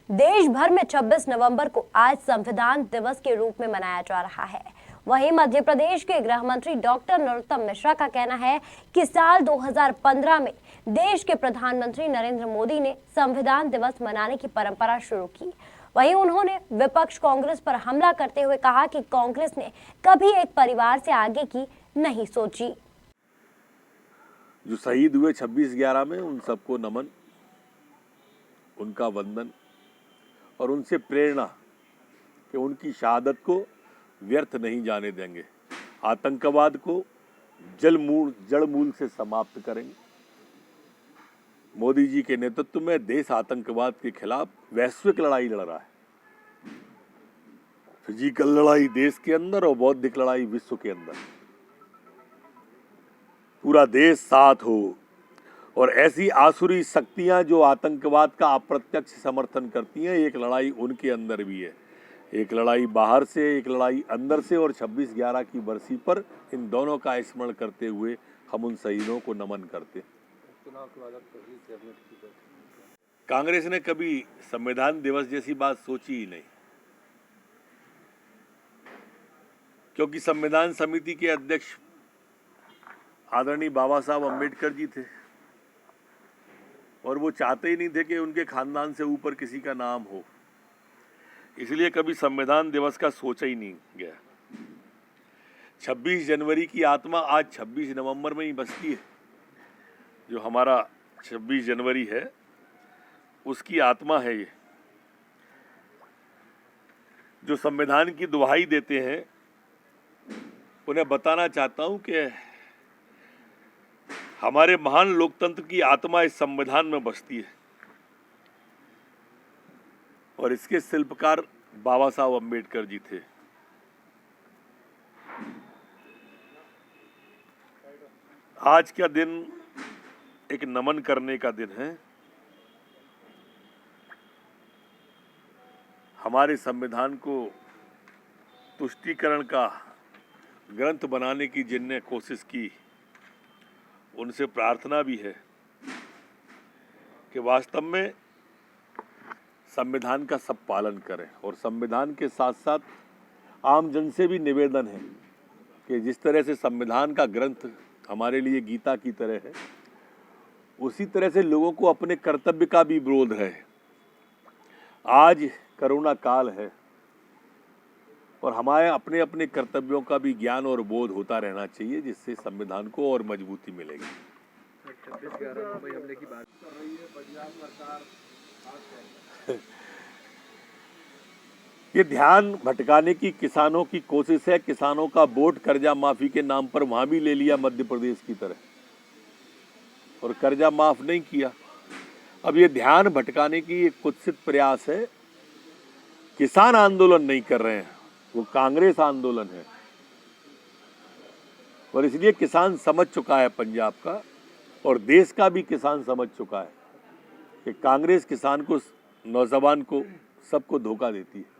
देश भर में 26 नवंबर को आज संविधान दिवस के रूप में मनाया जा रहा है। वहीं मध्य प्रदेश के गृह मंत्री डॉक्टर नरोत्तम मिश्रा का कहना है कि साल 2015 में देश के प्रधानमंत्री नरेंद्र मोदी ने संविधान दिवस मनाने की परंपरा शुरू की। वहीं उन्होंने विपक्ष कांग्रेस पर हमला करते हुए कहा कि कांग्रेस ने कभी एक परिवार से आगे की नहीं सोची। जो शहीद हुए 26/11 में उन सबको नमन, उनका वंदन और उनसे प्रेरणा कि उनकी शहादत को व्यर्थ नहीं जाने देंगे। आतंकवाद को जड़ मूल से समाप्त करेंगे। मोदी जी के नेतृत्व में देश आतंकवाद के खिलाफ वैश्विक लड़ाई लड़ रहा है। फिजिकल लड़ाई देश के अंदर और बौद्धिक लड़ाई विश्व के अंदर। पूरा देश साथ हो और ऐसी आसुरी शक्तियां जो आतंकवाद का अप्रत्यक्ष समर्थन करती हैं, एक लड़ाई उनके अंदर भी है। एक लड़ाई बाहर से, एक लड़ाई अंदर से। और 26/11 की बरसी पर इन दोनों का स्मरण करते हुए हम उन शहीदों को नमन करते। कांग्रेस ने कभी संविधान दिवस जैसी बात सोची ही नहीं, क्योंकि संविधान समिति के अध्यक्ष आदरणीय बाबा साहब अम्बेडकर जी थे और वो चाहते ही नहीं थे कि उनके खानदान से ऊपर किसी का नाम हो, इसलिए कभी संविधान दिवस का सोचा ही नहीं गया। 26 जनवरी की आत्मा आज 26 नवंबर में ही बसती है। जो हमारा 26 जनवरी है उसकी आत्मा है ये। जो संविधान की दुहाई देते हैं उन्हें बताना चाहता हूं कि हमारे महान लोकतंत्र की आत्मा इस संविधान में बसती है और इसके शिल्पकार बाबा साहब अम्बेडकर जी थे। आज का दिन एक नमन करने का दिन है। हमारे संविधान को तुष्टीकरण का ग्रंथ बनाने की जिनने कोशिश की, उनसे प्रार्थना भी है कि वास्तव में संविधान का सब पालन करें। और संविधान के साथ साथ आम जन से भी निवेदन है कि जिस तरह से संविधान का ग्रंथ हमारे लिए गीता की तरह है, उसी तरह से लोगों को अपने कर्तव्य का भी बोध है। आज करोना काल है और हमारे अपने अपने कर्तव्यों का भी ज्ञान और बोध होता रहना चाहिए, जिससे संविधान को और मजबूती मिलेगी। 26/11 मुंबई हमले की बात कर रही है पंजाब सरकार। ये ध्यान भटकाने की किसानों की कोशिश है। किसानों का वोट कर्जा माफी के नाम पर वहां भी ले लिया मध्य प्रदेश की तरह और कर्जा माफ नहीं किया। अब ये ध्यान भटकाने की एक कुत्सित प्रयास है। किसान आंदोलन नहीं कर रहे हैं, वो कांग्रेस आंदोलन है। और इसलिए किसान समझ चुका है, पंजाब का और देश का भी किसान समझ चुका है कि कांग्रेस किसान को, नौजवान को, सबको धोखा देती है।